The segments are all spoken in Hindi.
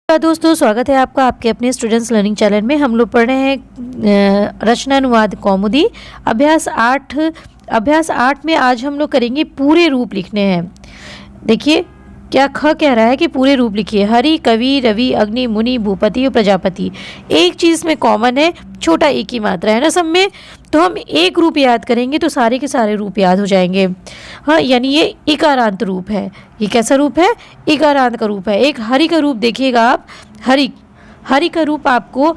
दोस्तों, स्वागत है आपका आपके अपने स्टूडेंट्स लर्निंग चैनल में। हम लोग पढ़ रहे हैं रचना अनुवाद कौमुदी अभ्यास 8 में आज हम लोग करेंगे पूरे रूप लिखने हैं। देखिए क्या ख कह रहा है कि पूरे रूप लिखिए। हरि, कवि, रवि, अग्नि, मुनि, भूपति और प्रजापति। एक चीज़ में कॉमन है, छोटा एक ही मात्रा है ना सब में। तो हम एक रूप याद करेंगे तो सारे के सारे रूप याद हो जाएंगे। हाँ, यानी ये इकारांत रूप है। ये कैसा रूप है? इकारांत का रूप है। एक हरि का रूप देखिएगा आप। हरि का रूप आपको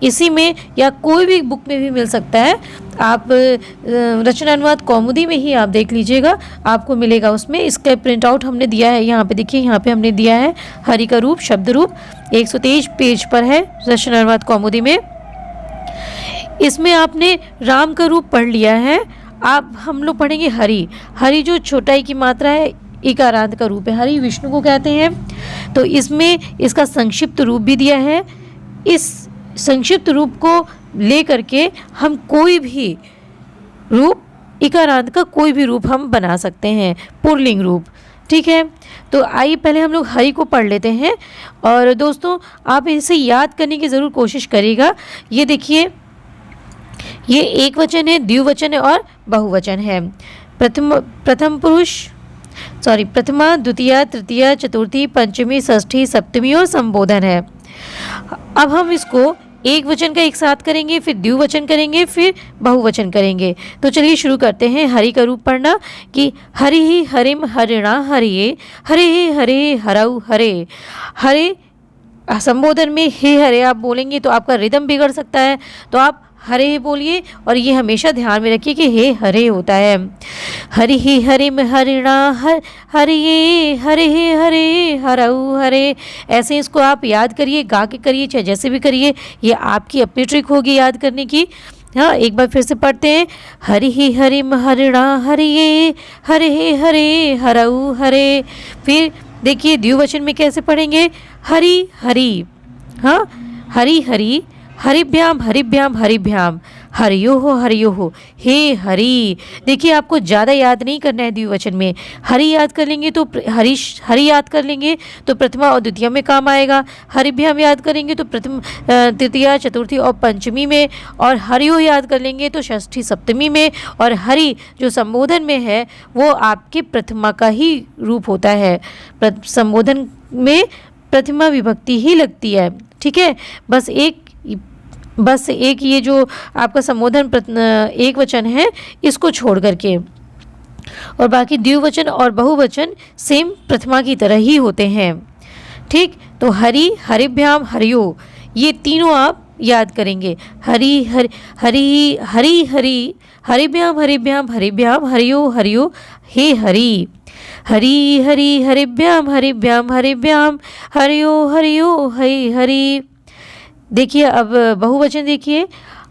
इसी में या कोई भी बुक में भी मिल सकता है। आप रचना अनुवाद कौमुदी में ही आप देख लीजिएगा, आपको मिलेगा उसमें। इसका प्रिंट आउट हमने दिया है यहाँ पे। देखिए यहाँ पे हमने दिया है हरि का रूप, शब्द रूप 123 पेज पर है रचना अनुवाद कौमुदी में। इसमें आपने राम का रूप पढ़ लिया है। आप हम लोग पढ़ेंगे हरि जो छोटाई की मात्रा है, इकारांत का रूप है। हरि विष्णु को कहते हैं। तो इसमें इसका संक्षिप्त रूप भी दिया है। इस संक्षिप्त रूप को ले करके हम कोई भी रूप, इकारांत का कोई भी रूप हम बना सकते हैं, पुल्लिंग रूप। ठीक है, तो आइए पहले हम लोग हरि को पढ़ लेते हैं। और दोस्तों आप इसे याद करने की ज़रूर कोशिश करिएगा। ये देखिए, ये एक वचन है, द्विवचन है और बहुवचन है। प्रथमा, द्वितीया, तृतीया, चतुर्थी, पंचमी, षष्ठी, सप्तमी और संबोधन है। अब हम इसको एक वचन का एक साथ करेंगे, फिर द्विवचन करेंगे, फिर बहुवचन करेंगे। तो चलिए शुरू करते हैं हरि का रूप पढ़ना कि हरि ही हरिम हरिणा हरिये, हरे ही हरे हरऊ हरे। हरे संबोधन में हे हरे आप बोलेंगे तो आपका रिदम बिगड़ सकता है, तो आप हरे बोलिए। और ये हमेशा ध्यान में रखिए कि हे हरे होता है। हरि ही हरिम हरिणा हरिये, हरे हे हरे हरऊ हरे। ऐसे इसको आप याद करिए, गा के करिए, चाहे जैसे भी करिए। ये आपकी अपनी ट्रिक होगी याद करने की। हाँ, एक बार फिर से पढ़ते हैं। हरि ही हरिम हरिणा हरिये, हरे हे हरे हरऊ हरे। फिर देखिए द्विवचन में कैसे पढ़ेंगे। हरि हरि, हाँ, हरि हरि, हरिभ्याम हरिभ्याम हरिभ्याम, हरियो हो हे हरि। देखिए आपको ज़्यादा याद नहीं करना है द्विवचन में। हरि याद कर लेंगे तो हरि याद कर लेंगे तो प्रथमा और द्वितीय में काम आएगा। हरिभ्याम याद करेंगे तो प्रथम, तृतीया, चतुर्थी और पंचमी में। और हरियो याद कर लेंगे तो षष्ठी, सप्तमी में। और हरि जो संबोधन में है वो आपके प्रथमा का ही रूप होता है। संबोधन में प्रथमा विभक्ति ही लगती है। ठीक है, बस एक ये जो आपका संबोधन एक वचन है इसको छोड़ करके, और बाकी द्विवचन और बहुवचन सेम प्रथमा की तरह ही होते हैं। ठीक, तो हरि, हरिभ्याम, हरियो, ये तीनों आप याद करेंगे। हरि हरि हरि हरि हरि, हरिभ्याम हरिभ्याम हरिभ्याम, हरियो हरियो हे हरि। हरि हरि हरिभ्याम हरिभ्याम हरिभ्याम, हरियो हरियो हे हरि। देखिए अब बहुवचन देखिए।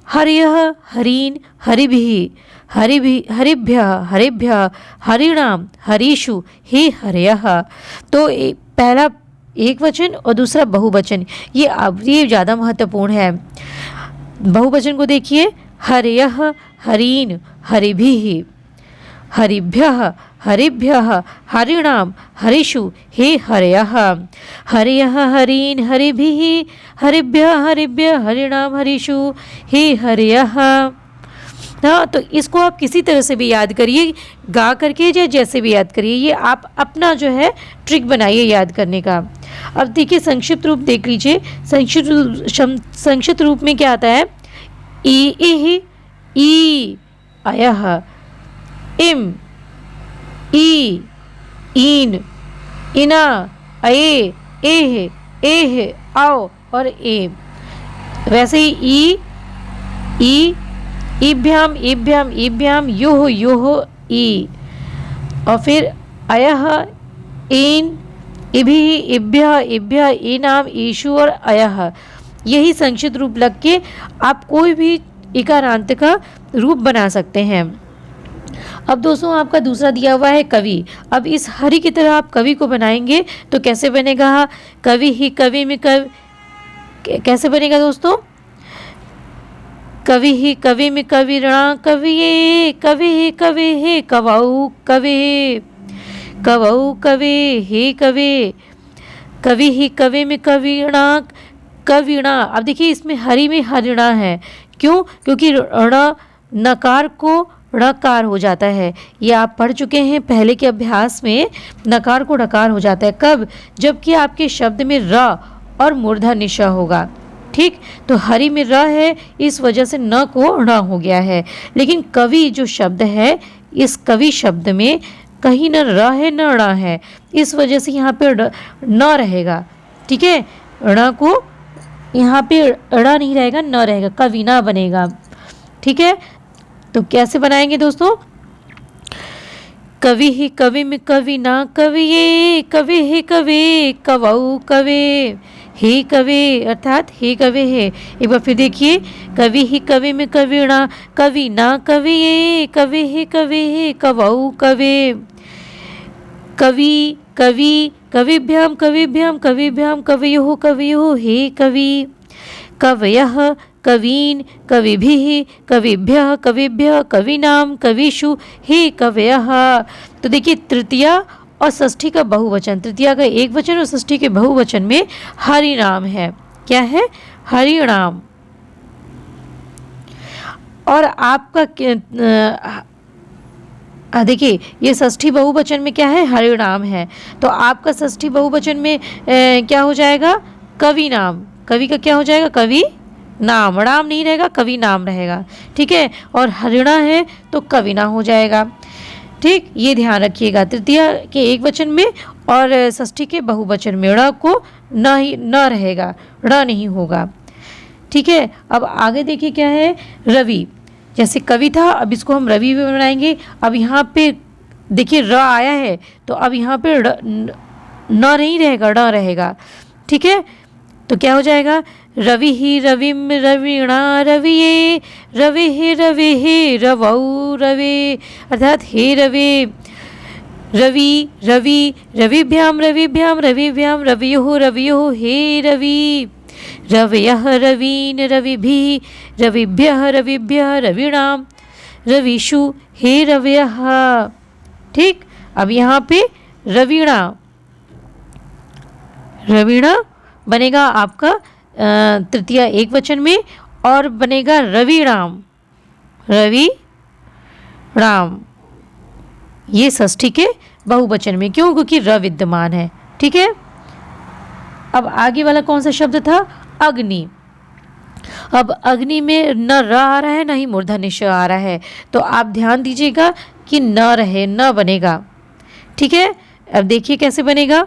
हर्यः हरीन् हरिभिः, हरिभ्यः हरिभ्यः, हरिणाम हरीषु हे हर्यः। तो पहला एक वचन और दूसरा बहुवचन, ये ज़्यादा महत्वपूर्ण है। बहुवचन को देखिए। हर्यः हरीन् हरिभिः, हरिभ्यः हरिभ्यः, हरिणाम हरिषु हे हर्यः। हर्यः हरीन् हरिभिः, हरिभ्यः हरिभ्यः, हरिणाम हरिषु हे हर्यः। हाँ, तो इसको आप किसी तरह से भी याद करिए, गा करके या जैसे भी याद करिए। ये आप अपना जो है ट्रिक बनाइए याद करने का। अब देखिए संक्षिप्त रूप देख लीजिए। संक्षिप्त रूप में क्या आता है। ई अयः, इम, ई, ईन, इना, अये, एह, एह, आओ और ए। वैसे ही ई, ईभ्याम ईभ्याम ईभ्याम, योह योह ई। और फिर अयः, ईन, इभि, इभ्य, इभ्य, ईनाम, ईशु और अयः। यही संक्षिप्त रूप लग के आप कोई भी इकारांत का रूप बना सकते हैं। अब दोस्तों आपका दूसरा दिया हुआ है कवि। अब इस हरि की तरह आप कवि को बनाएंगे तो कैसे बनेगा। कवि ही कवि में कैसे बनेगा दोस्तों। कवि ही कवि में कविरणा कविये, कवि ही कवि हे कवौ कवि, कवौ कवि हे कवि। कवि ही कवि में कवीणा, कवीणा। अब देखिए इसमें हरि में हरिणा है, क्यों? क्योंकि ण नकार को णकार हो जाता है। ये आप पढ़ चुके हैं पहले के अभ्यास में, नकार को णकार हो जाता है। कब? जबकि आपके शब्द में र और मूर्धन्य ष होगा। ठीक, तो हरि में र है, इस वजह से न को ण हो गया है। लेकिन कवि जो शब्द है, इस कवि शब्द में कहीं न र है न ण है, इस वजह से यहाँ पे न रहेगा। ठीक है, ण को यहाँ पे ण नहीं रहेगा, न रहेगा, कवीना बनेगा। ठीक है, तो कैसे बनाएंगे दोस्तों? कवि ही कवि में कवीना कविये, कवि ही कवि कवौ कवे, हे कवे अर्थात हे कवे है। एक बार फिर देखिए, कवि ही कवि में कवीणा कवीना कविये, कवि ही कवि कवौ कवे, कवि कवि कविभ्याम कविभ्याम कविभ्याम कवयोः कवयोः हे कवि, कवयः कवीन कविभिः कविभ्यः कविभ्यः कवीनाम कविषु हे कवयः। तो देखिए तृतीया और षष्ठी का बहुवचन, तृतीया का एक वचन और षष्ठी के बहुवचन में हरिनाम है। क्या है? हरिनाम। और आपका देखिए ये षष्ठी बहुवचन में क्या है? हरिनाम है। तो आपका षष्ठी बहुवचन में क्या हो जाएगा? कवि नाम। कवि का क्या हो जाएगा? कवि नाम। राम नहीं रहेगा, कवि नाम रहेगा। ठीक है, और हरिणा है तो कविना हो जाएगा। ठीक, ये ध्यान रखिएगा, तृतीया के एक वचन में और षष्ठी के बहुवचन में ण को न रहेगा, ण नहीं होगा। ठीक है, अब आगे देखिए क्या है? रवि। जैसे कवि था, अब इसको हम रवि भी बनाएंगे। अब यहाँ पे देखिए र आया है, तो अब यहाँ पे न नहीं रहेगा, ण रहेगा। ठीक है, तो क्या हो जाएगा? रवि ही रविम रविणा रविये, रवि ही रवि ही रवौ रवे, अर्थात हे रवे। रवि रवि रविभ्याम रविभ्याम रविभ्याम रवयोः रवयोः हे रवि, रवयः रवीन रविभिः रविभ्यः रविभ्यः रविणाम रविषु हे रवयः। ठीक, अब यहाँ पे रविणा, रविणा बनेगा आपका तृतीया एक वचन में, और बनेगा रविराम, रवि राम, ये षष्ठी के बहुवचन में। क्यों? क्योंकि र विद्यमान है। ठीक है, अब आगे वाला कौन सा शब्द था? अग्नि। अब अग्नि में न र आ रहा है, न ही मूर्धन्य ष आ रहा है, तो आप ध्यान दीजिएगा कि न रहे, न बनेगा। ठीक है, अब देखिए कैसे बनेगा।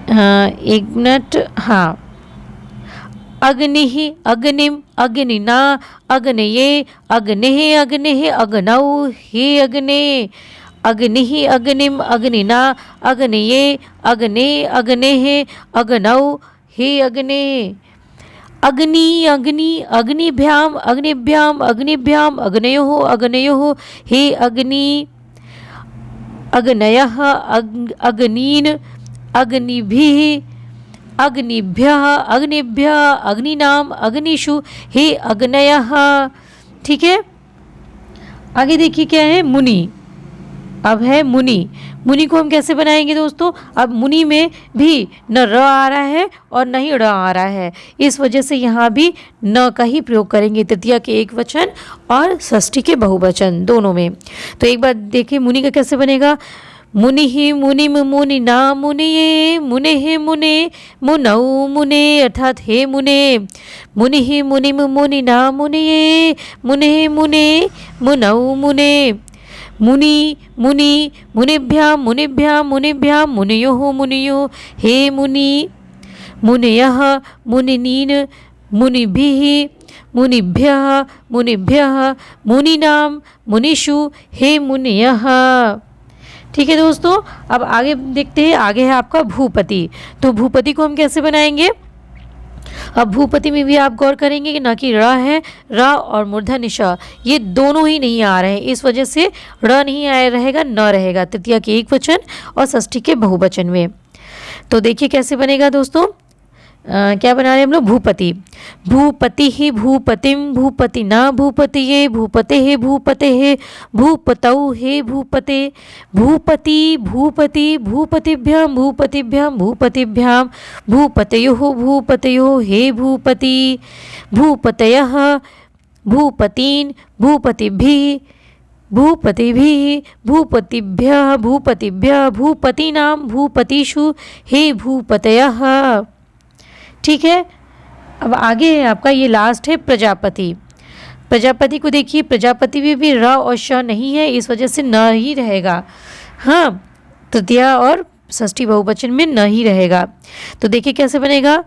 एक मिनट, हाँ। अग्नि अग्निम अग्निना अग्नये अग्निः अग्निः अग्नौ हे अग्ने, अग्नि अग्निम अग्निना अग्नये अग्ने अग्निः अग्नौ हे अग्ने, अग्नि अग्नि अग्निभ्याम अग्निभ्याम अग्निभ्याम अग्नयोः अग्नयोः हे अग्नि, अग्नयः अग्नीन अग्निभिः अग्निभ्यः अग्निभ्यः अग्निनाम अग्निषु हे अग्नयः। ठीक है, आगे देखिए क्या है? मुनि। अब है मुनि। मुनि को हम कैसे बनाएंगे दोस्तों? अब मुनि में भी न र आ रहा है और न ही ड़ आ रहा है, इस वजह से यहाँ भी न का ही प्रयोग करेंगे, तृतीया के एक वचन और षष्ठी के बहुवचन दोनों में। तो एक बार देखिए मुनि का कैसे बनेगा। मुनि ही मुनिम मुनिना मुनिये, मुने हे मुने मुनौ मुने, अर्थात हे मुने। मुनि ही मुनिम मुनिना मुनिये, मुने हे मुने मुनौ मुने। मुनि मुनि मुनिभ्याम मुनिभ्याम मुनिभ्याम मुनयोः मुनयो हे मुनि। मुनयः मुनिनीन मुनिभिः मुनिभ्यः मुनिभ्यः मुनिनाम मुनिषु हे मुनयः। ठीक है दोस्तों, अब आगे देखते हैं। आगे है आपका भूपति। तो भूपति को हम कैसे बनाएंगे? अब भूपति में भी आप गौर करेंगे कि न कि र है, र और मूर्धन्य ष ये दोनों ही नहीं आ रहे हैं, इस वजह से र नहीं आया रहेगा, न रहेगा तृतीया के एक वचन और षष्ठी के बहुवचन में। तो देखिए कैसे बनेगा दोस्तों। क्या बना रहे हैं हम लोग, भूपति। भूपति ही भूपतिम भूपति ना भूपतिये भूपते है भूपते है भूपतौ हे भूपते। भूपति भूपति भूपतिभ्याम भूपतिभ्याम भूपतिभ्याम भूपतयो हे भूपति। भूपतयः भूपतीन् भूपतिभिः भूपतिभिः भूपतिभ्यः भूपतिभ्यः भूपतीनां भूपतिषु हे भूपतयः। ठीक है। अब आगे है आपका ये लास्ट है प्रजापति। प्रजापति को देखिए, प्रजापति में भी र और श नहीं है, इस वजह से न ही रहेगा। हाँ, तृतीया और षष्ठी बहुवचन में न ही रहेगा। तो देखिए कैसे बनेगा,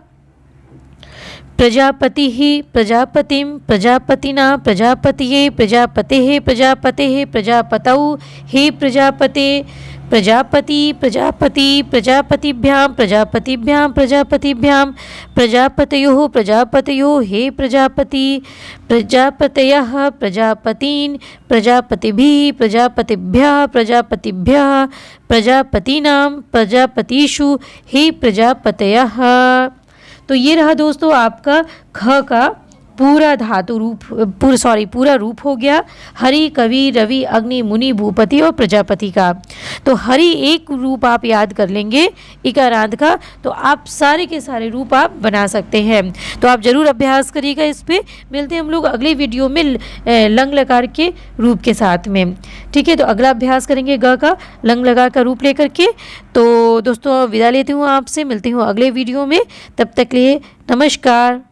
प्रजापति ही प्रजापतिम प्रजापतिना प्रजापतिये प्रजापतेः प्रजापतेः प्रजापतौ हे प्रजापते। प्रजापति प्रजापति प्रजापतिभ्याम प्रजापतिभ्याम प्रजापतिभ्याम प्रजापतयो प्रजापतयो हे प्रजापति। प्रजापतयः प्रजापतीन् प्रजापतिभिः प्रजापतिभ्यः प्रजापतिभ्यः प्रजापतीनां प्रजापतिषु हे प्रजापतयः। तो ये रहा दोस्तों आपका ख का पूरा धातु रूप, पूरा रूप हो गया हरि कवि रवि अग्नि मुनि भूपति और प्रजापति का। तो हरि एक रूप आप याद कर लेंगे इकारांत का, तो आप सारे के सारे रूप आप बना सकते हैं। तो आप जरूर अभ्यास करिएगा इस पे। मिलते हैं हम लोग अगले वीडियो में लंग लकार के रूप के साथ में। ठीक है, तो अगला अभ्यास करेंगे ग का लंग लकार का रूप लेकर के। तो दोस्तों विदा लेती हूँ आपसे, मिलती हूँ अगले वीडियो में। तब तक लिए नमस्कार।